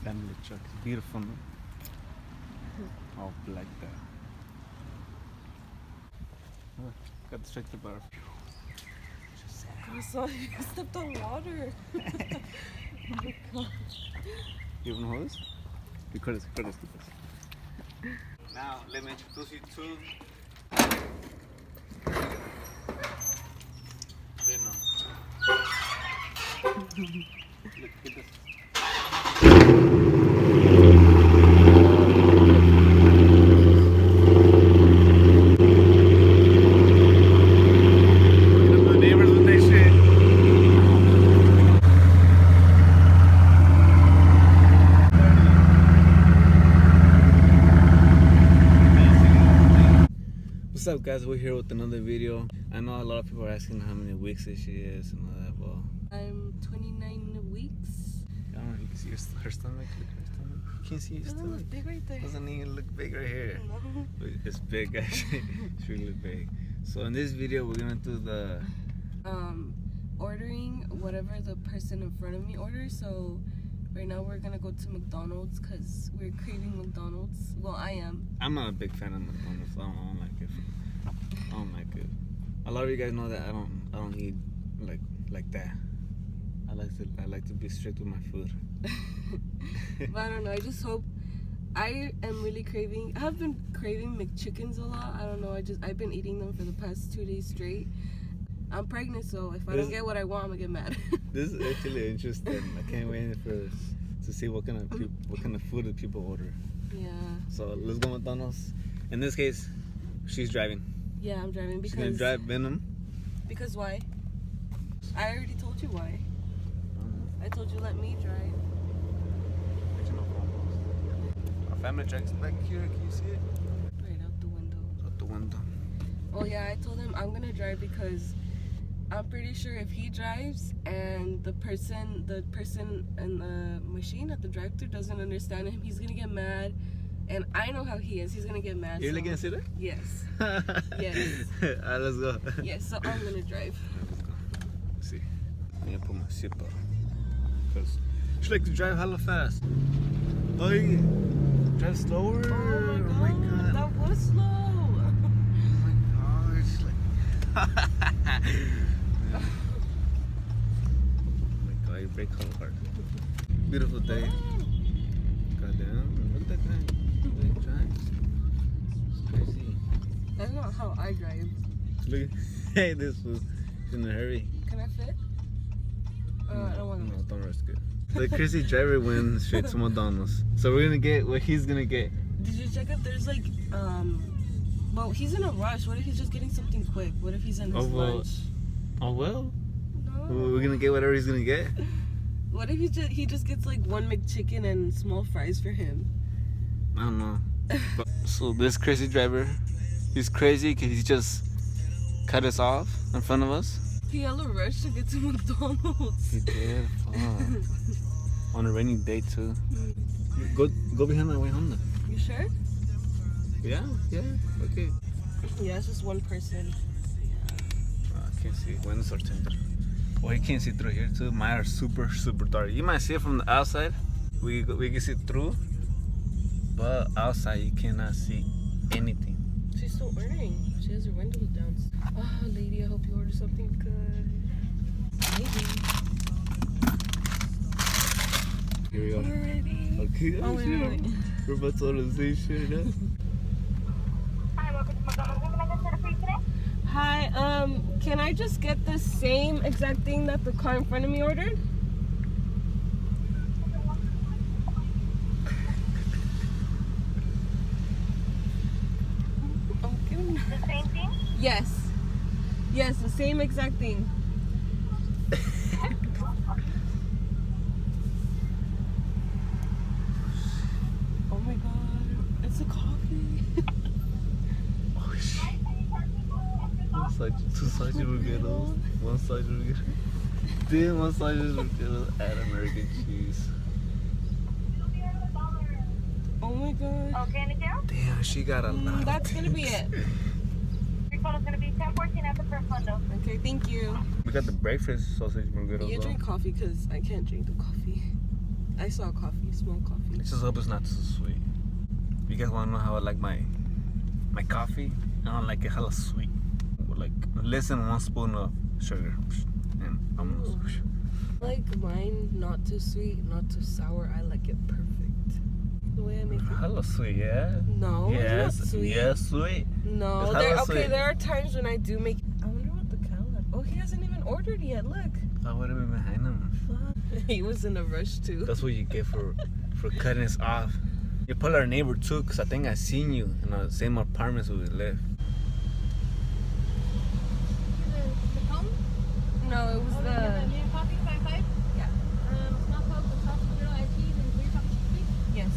family truck. It's beautiful, no? All black there. Oh, got distracted by our I saw you stepped on water. Oh my god. You want to hold this? Record this. Now, let me introduce you to Venom. Look, get this. What's up, guys? We're here with another video. I know a lot of people are asking how many weeks this she is and all that. Well, I'm 29 weeks. I don't know, you can see her stomach. Look at her stomach. You can't see your Doesn't stomach. look big right there. Doesn't even look big right here. No. It's big, actually. It's really big. So in this video, we're gonna do the ordering whatever the person in front of me orders. So right now we're gonna go to McDonald's because we're craving McDonald's. Well, I am. I'm not a big fan of McDonald's. I don't like it. I don't like it. A lot of you guys know that I don't eat like that. I like to be strict with my food. But I don't know. I just hope. I am really craving. I have been craving McChickens a lot. I don't know. I've been eating them for the past 2 days straight. I'm pregnant, so if I don't get what I want, I'm gonna get mad. This is actually interesting. I can't wait to see what kind of food the people order. Yeah. So let's go McDonald's. In this case, she's driving. Yeah, I'm driving because. She's gonna drive Venom. Because why? I already told you why. I told you let me drive. Our family truck's back here. Can you see it? Right out the window. Out the window. Oh yeah, I told him I'm gonna drive because I'm pretty sure if he drives and the person in the machine at the drive-thru doesn't understand him, he's gonna get mad. And I know how he is. He's gonna get mad. You're really gonna sit there? Yes. Yes. Alright, let's go. Yes, so I'm gonna drive. Let's go. Let's see. I'm gonna put my seatbelt. Because she like to drive hella fast. Oh, yeah. Drive slower. Oh my god. That was slow. Oh my gosh. Like. Oh my god, you brake hard. Beautiful day. Goddamn. Look at that guy. He drives. It's crazy. That's not how I drive. Look. Hey, this was in a hurry. Can I fit? I don't want to. No, don't risk it. The crazy driver went straight to McDonald's. So we're gonna get what he's gonna get. Did you check if there's like, well, he's in a rush. What if he's just getting something quick? What if he's in his lunch? Oh well. No. We're gonna get whatever he's gonna get. What if he just gets like one McChicken and small fries for him? I don't know. So this crazy driver, he's crazy because he just cut us off in front of us. He hella rushed to get to McDonald's. He did. On a rainy day too. Go behind my way home then. You sure? Yeah. Okay. Yeah, it's just one person. I can't see. Windows are tinted. Well, you can't see through here too. Mine are super dark. You might see it from the outside. We can see through, but outside you cannot see anything. She's still ordering. She has her windows down. Oh, lady, I hope you order something good. Maybe. Here we go. We're ready. Okay. Oh, wait. We're about to order the same shit now. Hi, welcome to McDonald's. What can I get started for you today? Hi, can I just get the same exact thing that the car in front of me ordered? The same thing? Yes. Yes, the same exact thing. Oh my god, it's a coffee. Oh shit. Two sausage burritos. One sausage burrito. Then one sausage burrito. Add American cheese. Oh my god. Okay, anything else? Damn, she got a lot. That's gonna be it. Your total's gonna be $10.14 at the first window. Okay, thank you. We got the breakfast sausage burritos. You drink coffee because I can't drink the coffee. I saw coffee, small coffee. Let's just hope it's not too sweet. You guys want to know how I like my coffee? I don't like it hella sweet. Like less than 1 spoon of sugar. And almost. I like mine not too sweet, not too sour. I like it perfect. The way I make it. Hella sweet, yeah. No, Yes, it's not sweet. yes, sweet. No, It's hella okay, sweet. there are times when I do make. I wonder what the cow had. Oh, he hasn't even ordered yet. Look. I would have been behind him. He was in a rush too. That's what you get for cutting us off. You're probably our neighbor too, cause I think I seen you in the same apartments where we live. The cone? No, it was Oh, the. the medium coffee, 5-5? Yeah. Small Coke with sausage griddle, ice cheese, and 3 chocolate chip cookies. Yes.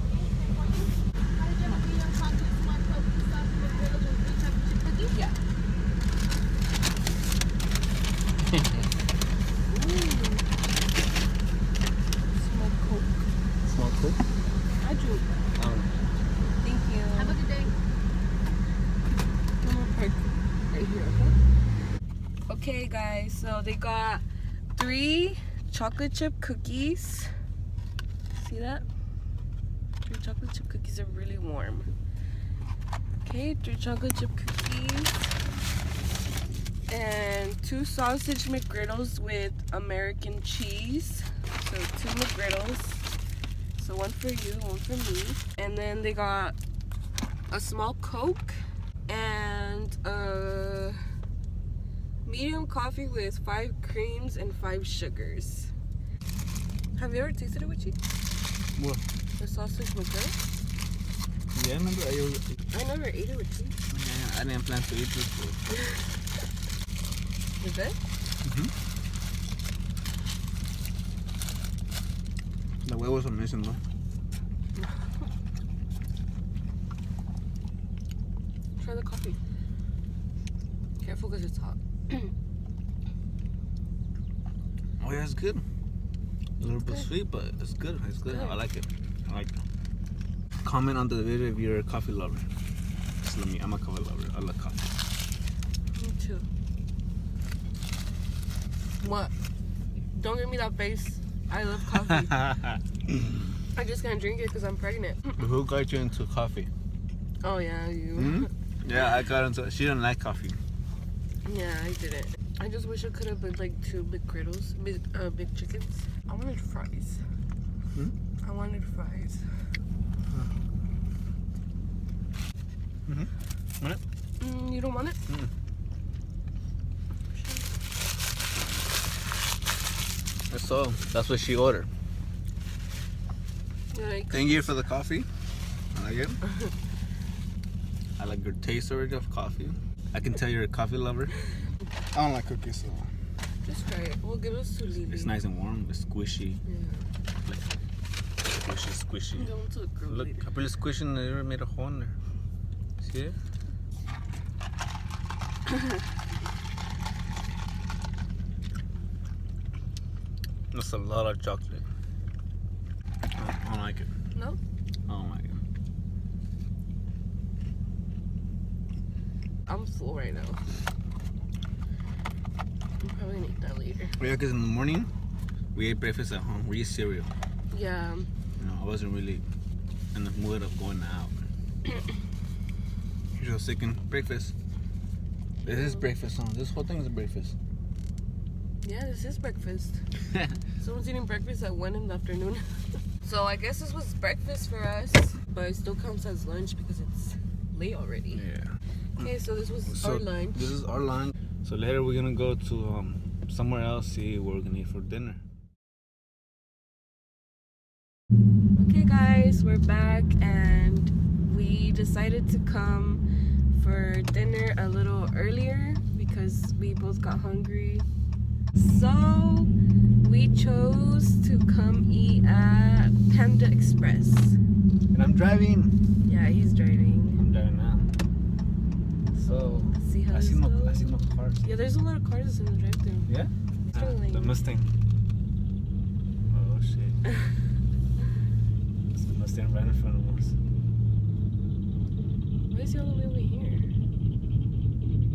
Okay, 10 portions. How did you have a medium coffee, small Coke with sausage griddle, and 3 chocolate chip cookies? Yeah. Small Coke. Small cool. I drink. Thank you. Have a good day. I'm gonna park right here, okay? Okay, guys, so they got 3 chocolate chip cookies. See that? 3 chocolate chip cookies are really warm. Okay, 3 chocolate chip cookies. And 2 sausage McGriddles with American cheese. So 2 McGriddles. So 1 for you, 1 for me. And then they got a small Coke and a medium coffee with 5 creams and 5 sugars. Have you ever tasted it with cheese? What? The sausage McGriddle? Yeah, I remember I never ate it with cheese. Yeah, I didn't plan to eat this food. Is it? The huevos are missing though. Try the coffee. Careful because it's hot. Oh yeah, it's good. A little bit Good. sweet, but it's good. It's good. Good. I like it. I like it. Comment on the video if you're a coffee lover. Just let me. I'm a coffee lover. I love coffee. Me too. What? Don't give me that face. I love coffee. I just can't drink it because I'm pregnant. Who got you into coffee? Oh yeah, you. Hmm? Yeah, I got into. She didn't like coffee. Yeah, I didn't. I just wish it could have been like 2 big griddles, big chickens. I wanted fries. Hmm? I wanted fries. Want it? You don't want it? So that's what she ordered. Like, Thank you for the coffee. I like it. I like your taste already of coffee. I can tell you're a coffee lover. I don't like cookies, so just try it. We'll give us to Lily. it's nice and warm. It's squishy. Yeah. Like, squishy. Go to the girl Look, later. I put it squishy and they made a hole in there. See it? That's a lot of chocolate. I don't like it. No? I don't like it. I'm full right now. I'm probably gonna eat that later. Yeah, because in the morning, we ate breakfast at home. We ate cereal. Yeah. You know, I wasn't really in the mood of going out. You're just thinking, breakfast. This is breakfast, huh? This whole thing is a breakfast. Yeah, this is breakfast. Someone's eating breakfast at 1 in the afternoon. So I guess this was breakfast for us, but it still counts as lunch because it's late already. Yeah. Okay, so this was our lunch. This is our lunch. So later we're gonna go to somewhere else, see what we're gonna eat for dinner. Okay guys, we're back and we decided to come for dinner a little earlier because we both got hungry. So we chose to come eat at Panda Express. And I'm driving. Yeah, he's driving. I'm driving now. So See how I this see no goes? cars. Yeah, there's a lot of cars in the drive-thru. Yeah? Totally. The Mustang. Oh shit. It's the Mustang right in front of us. Why is he all the way over here?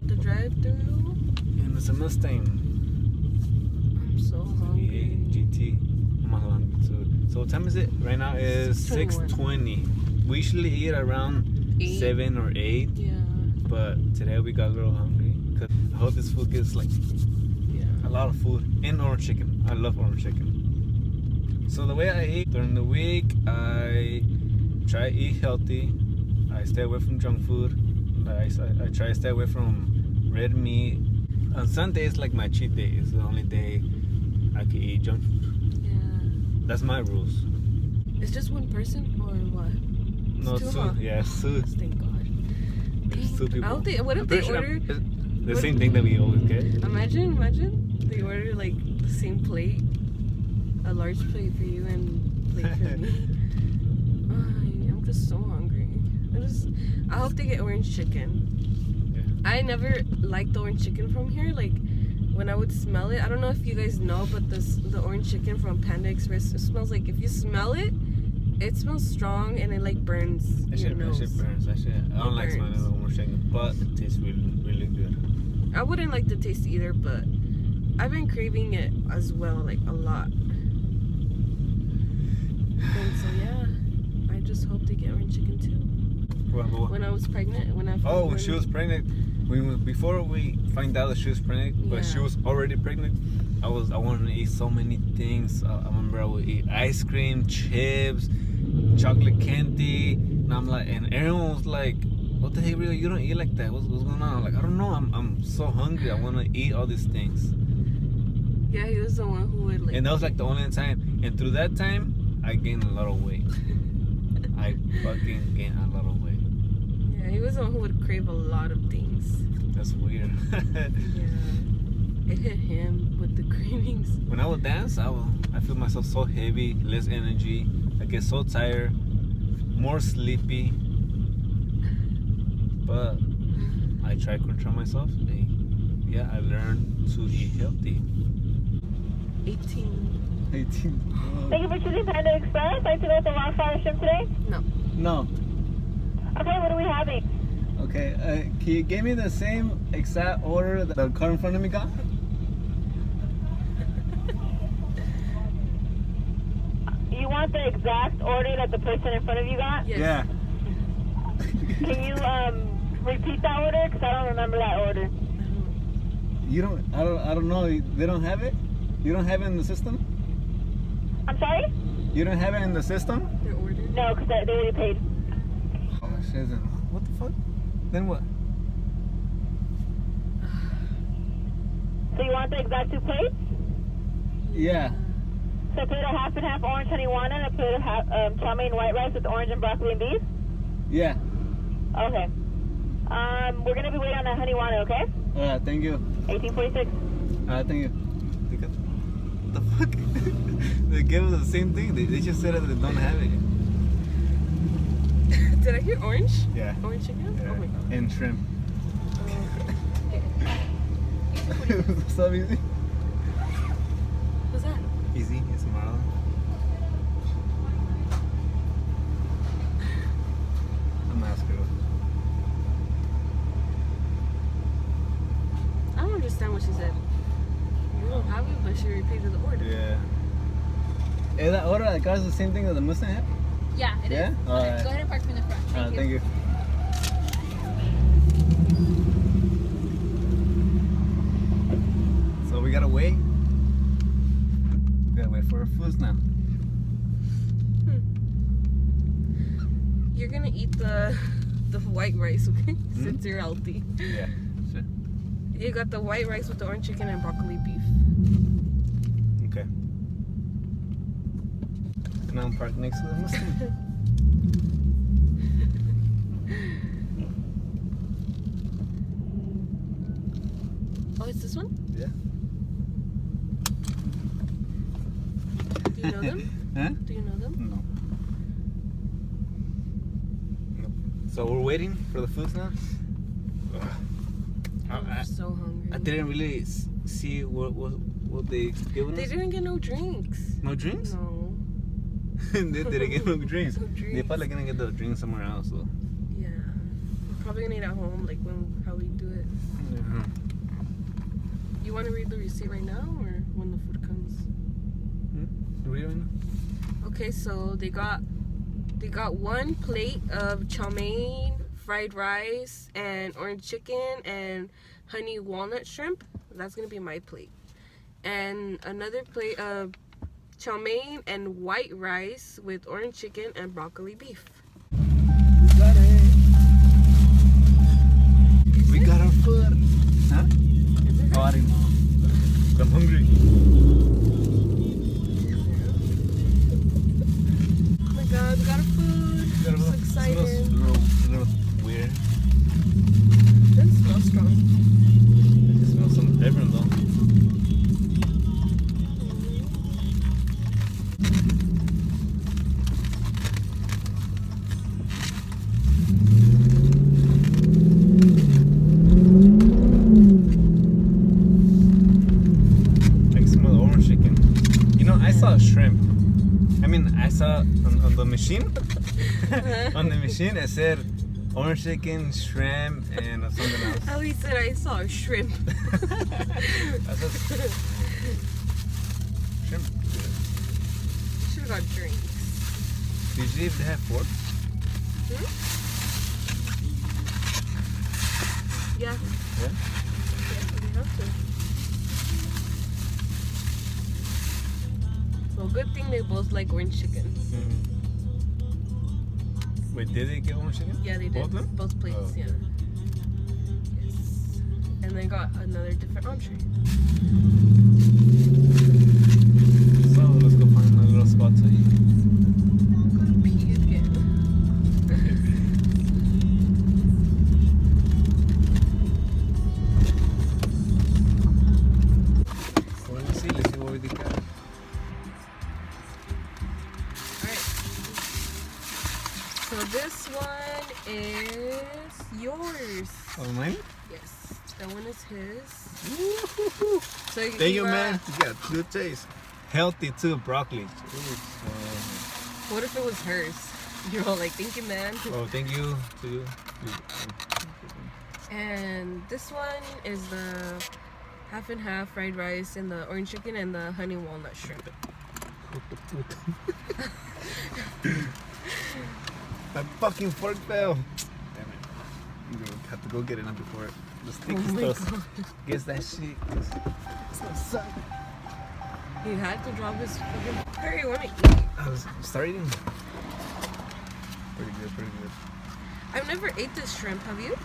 The drive-thru? And it's a Mustang. I'm so hungry. V8 GT. I'm also hungry too. So what time is it? Right now is 6:20. We usually eat around 7 or 8. Yeah. But today we got a little hungry. Cause I hope this food gets like a lot of food. And orange chicken. I love orange chicken. So the way I eat during the week, I try to eat healthy. I stay away from junk food. I try to stay away from red meat. On Sundays, like my cheat day, is the only day I can eat junk food. Yeah. That's my rules. It's just one person or what? No, It's two, two. huh? Yeah, it's two. Thank God. There's two I people. don't think. What if I'm they pretty sure order? the same thing that we always get. Imagine they order like the same plate, a large plate for you and plate for me. I'm just so hungry. I hope they get orange chicken. Yeah. I never liked the orange chicken from here. Like when I would smell it, I don't know if you guys know, but the orange chicken from Panda Express, it smells like, if you smell it, it smells strong and it like burns your nose. That shit burns. That shit. I don't like smelling the orange chicken, but it tastes really, really good. I wouldn't like the taste either, but I've been craving it as well, like a lot. And so yeah, I just hope they get orange chicken too. What? When I was pregnant, when she was pregnant. Before we find out that she was pregnant, but she was already pregnant. I wanted to eat so many things. I remember I would eat ice cream, chips, chocolate candy, and I'm like, and everyone was like, "What the heck, Rigo? You don't eat like that. What's going on?" I'm like, I don't know. I'm so hungry. I want to eat all these things. Yeah, he was the one who would like. And that was like the only time. And through that time, I gained a lot of weight. I fucking gained a lot of weight. Yeah, he was the one who would crave a lot of things. That's weird. Yeah, it hit him with the cravings. When I would dance, I feel myself so heavy, less energy. I get so tired, more sleepy. But I try to control myself. And yeah, I learned to eat healthy. 18. 18. Thank you for choosing Panda Express. Like to go with the wildfire shrimp today? No. Okay, what are we having? Okay, can you give me the same exact order that the car in front of me got? You want the exact order that the person in front of you got? Yes. Yeah. Can you repeat that order? Because I don't remember that order. You don't. I don't know. They don't have it. You don't have it in the system. I'm sorry? You don't have it in the system. Their order. No, because they already paid. Oh shit! What the fuck? Then what? So you want the exact 2 plates? Yeah. So a plate of half and half orange honey wine and a plate of chow mein white rice with orange and broccoli and beef? Yeah. Okay. We're going to be waiting on that honey wine, okay? Alright, thank you. 1846. Alright, thank you. The fuck? They gave us the same thing. They just said that they don't have it. Did I hear orange? Yeah. Orange chicken? Yeah. Oh my God. And shrimp. Okay. What's up, Easy? Who's that? Easy, it's Marlon. I'm gonna ask her. I don't understand what she said. You don't have it, but she repeated the order. Yeah. Is that order that got us the same thing that the Mustang had? Yeah, it is. Yeah? Go Alright. ahead and park from the front. Thank you. So we gotta wait. We gotta wait for our foods now. You're gonna eat the white rice, okay? Since you're healthy. Yeah, sure. You got the white rice with the orange chicken and broccoli beef. Okay. And I'm parked next to the Mustang. Oh, it's this one? Yeah. Do you know them? Huh? Do you know them? No. So we're waiting for the foods now. I'm so hungry. I didn't really see what they given They us. didn't get no drinks. No drinks? No. They didn't get no drinks. No drinks. They're probably gonna get the drinks somewhere else though. Yeah. We're probably gonna eat at home, like how we do it. Yeah. You want to read the receipt right now or when the food comes? Okay, so they got one plate of chow mein, fried rice, and orange chicken, and honey walnut shrimp. That's gonna be my plate. And another plate of chow mein and white rice with orange chicken and broccoli beef. We got it. We got our food. Huh? Is it Oh, I didn't know. I'm hungry. Oh my god, we got our food. I'm so excited. It smells a little weird. It doesn't smell strong. It smells something different though. I can smell orange chicken. You know, I saw a shrimp. I mean, I saw on the machine. On the machine, it said orange chicken, shrimp, and something else. Oh, he said I saw a shrimp. I said shrimp. Should have got drinks. Did you see if they have forks? Yeah. Yeah. Yeah, we have to. Well, good thing they both like orange chicken. Wait, did they get orange chicken? Yeah, they did. Both of them? Both plates, Oh, okay. yeah. Yes. And they got another different entree. So let's go find a little spot to eat. I'm gonna pee again. Well, let's see what we got. Alright. So this one is yours. Oh, mine? Yes. That one is his. Woo-hoo-hoo. So Thank you, man. You got good taste. Healthy too, broccoli. What if it was hers? You're all like, thank you, man. Oh, thank you to you. And this one is the half and half fried rice and the orange chicken and the honey walnut shrimp. My fucking fork fell. Damn it. I'm gonna have to go get it now before the sticky stuff gets that shit. It's gonna suck. He had to drop his fucking. Hurry, want to eat? I was starting. Pretty good, pretty good. I've never ate this shrimp. Have you?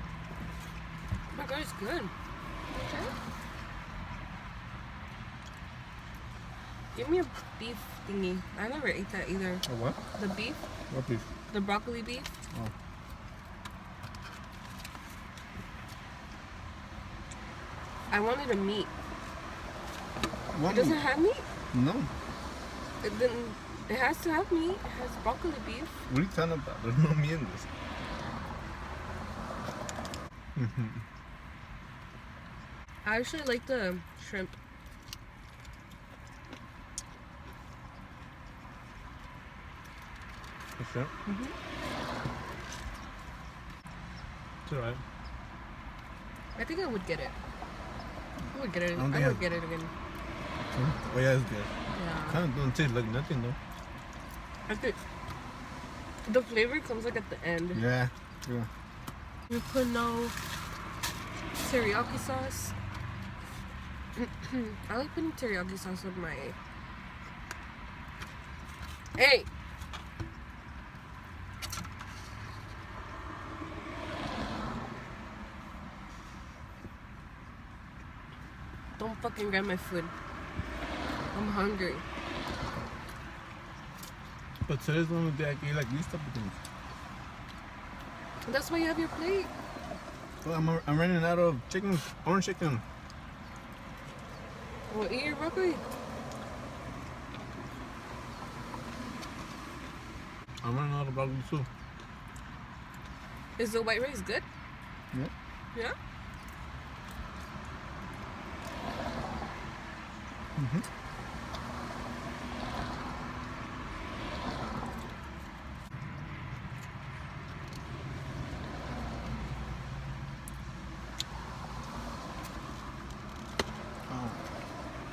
Oh my god, it's good. Okay. Give me a beef thingy. I never ate that either. Oh, what? The beef, What beef? the broccoli beef. Oh. I wanted a meat. What It doesn't meat? have meat. No. It has to have meat. It has broccoli beef. What are you talking about? There's no meat in this. I actually like the shrimp. For sure. It's alright. I think I would get it. I would get it. I don't I think would get it again. Oh yeah, it's good. Yeah. Kind of don't taste like nothing though. I think the flavor comes like at the end. Yeah. Yeah. You put no teriyaki sauce. I like putting teriyaki sauce with my. Hey. Don't fucking grab my food. I'm hungry. But today's the only day I can eat like these type of things. That's why you have your plate. Well, I'm running out of chicken, orange chicken. Well, eat your broccoli. I'm running out of broccoli too. Is the white rice good? Yeah. Yeah?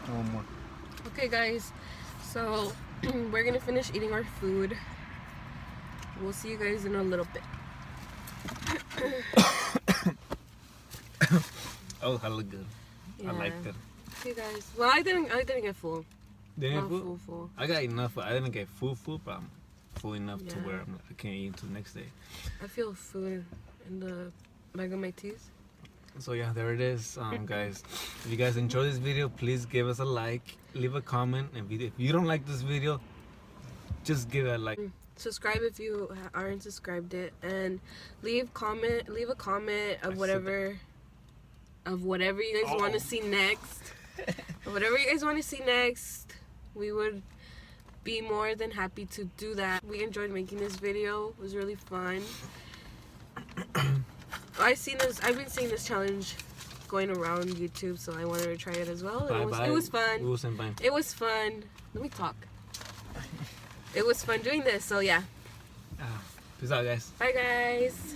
One more. Okay, guys. So we're gonna finish eating our food. We'll see you guys in a little bit. Oh, hella good. I liked it. Okay, guys. Well, I didn't get full. Didn't Not food? full. I got enough. I didn't get full, but I'm full enough to Yeah. where I can't eat until the next day. I feel food in the back of my teeth. So yeah, there it is, guys. If you guys enjoy this video, please give us a like, leave a comment, and if you don't like this video, just give it a like. Subscribe if you aren't subscribed it, and leave a comment of whatever you guys want to see next. Whatever you guys want to see next, we would be more than happy to do that. We enjoyed making this video. It was really fun. I've been seeing this challenge going around YouTube, so I wanted to try it as well. It was fun. It was fun. Let me talk. It was fun doing this, so yeah. Peace out, guys. Bye, guys.